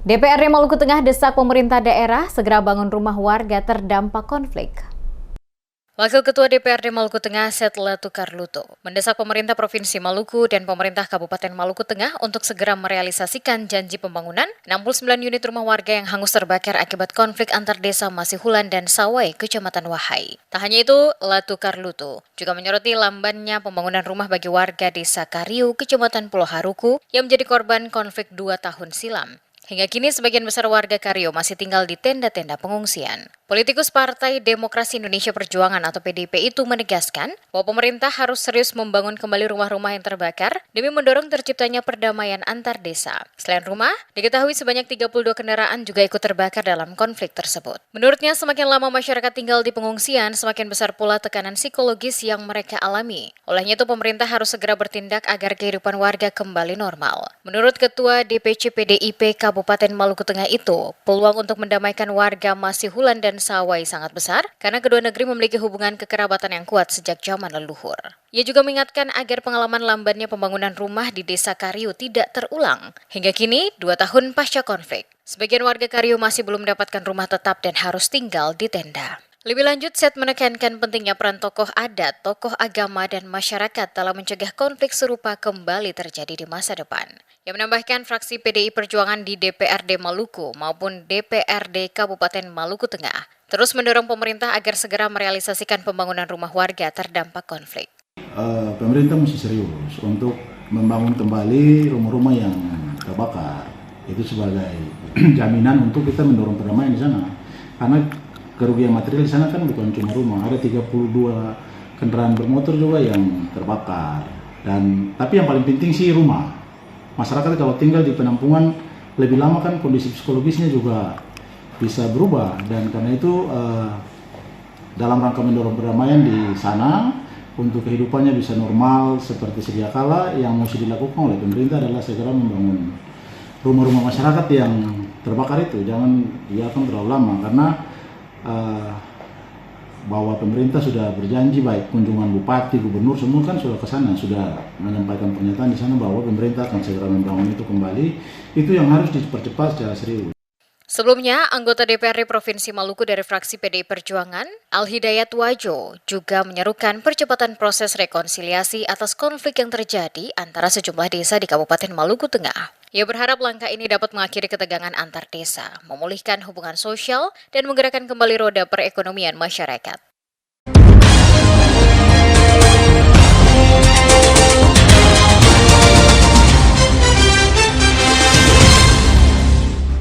DPRD Maluku Tengah desak pemerintah daerah segera bangun rumah warga terdampak konflik. Wakil Ketua DPRD Maluku Tengah Setlatu Karluto mendesak pemerintah Provinsi Maluku dan pemerintah Kabupaten Maluku Tengah untuk segera merealisasikan janji pembangunan 69 unit rumah warga yang hangus terbakar akibat konflik antar desa Masihulan dan Sawai, Kecamatan Wahai. Tak hanya itu, Latu Karluto juga menyoroti lambannya pembangunan rumah bagi warga desa Kariu, Kecamatan Pulau Haruku yang menjadi korban konflik 2 tahun silam. Hingga kini sebagian besar warga Kario masih tinggal di tenda-tenda pengungsian. Politikus Partai Demokrasi Indonesia Perjuangan atau PDIP itu menegaskan bahwa pemerintah harus serius membangun kembali rumah-rumah yang terbakar demi mendorong terciptanya perdamaian antar desa. Selain rumah, diketahui sebanyak 32 kendaraan juga ikut terbakar dalam konflik tersebut. Menurutnya, semakin lama masyarakat tinggal di pengungsian, semakin besar pula tekanan psikologis yang mereka alami. Olehnya itu pemerintah harus segera bertindak agar kehidupan warga kembali normal. Menurut Ketua DPC PDIP Kabupaten Maluku Tengah itu, peluang untuk mendamaikan warga Masihulan dan Sawai sangat besar karena kedua negeri memiliki hubungan kekerabatan yang kuat sejak zaman leluhur. Ia juga mengingatkan agar pengalaman lambannya pembangunan rumah di Desa Kariu tidak terulang. Hingga kini, 2 tahun pasca konflik, sebagian warga Kariu masih belum mendapatkan rumah tetap dan harus tinggal di tenda. Lebih lanjut, Set menekankan pentingnya peran tokoh adat, tokoh agama, dan masyarakat dalam mencegah konflik serupa kembali terjadi di masa depan. Yang menambahkan fraksi PDI Perjuangan di DPRD Maluku maupun DPRD Kabupaten Maluku Tengah terus mendorong pemerintah agar segera merealisasikan pembangunan rumah warga terdampak konflik. Pemerintah mesti serius untuk membangun kembali rumah-rumah yang terbakar. Itu sebagai jaminan untuk kita mendorong perdamaian di sana. Karena kerugian material di sana kan bukan cuma rumah, ada 32 kendaraan bermotor juga yang terbakar. Tapi yang paling penting sih rumah. Masyarakat kalau tinggal di penampungan lebih lama kan kondisi psikologisnya juga bisa berubah, dan karena itu dalam rangka mendorong perdamaian di sana untuk kehidupannya bisa normal seperti sedia kala, yang mesti dilakukan oleh pemerintah adalah segera membangun rumah-rumah masyarakat yang terbakar itu. Jangan dibiarkan terlalu lama, karena bahwa pemerintah sudah berjanji, baik kunjungan bupati, gubernur, semua kan sudah ke sana, sudah menyampaikan pernyataan di sana bahwa pemerintah akan segera membangun itu kembali. Itu yang harus dipercepat secara serius. Sebelumnya, anggota DPRD Provinsi Maluku dari fraksi PDI Perjuangan, Al-Hidayat Wajo, juga menyerukan percepatan proses rekonsiliasi atas konflik yang terjadi antara sejumlah desa di Kabupaten Maluku Tengah. Ia berharap langkah ini dapat mengakhiri ketegangan antar desa, memulihkan hubungan sosial, dan menggerakkan kembali roda perekonomian masyarakat.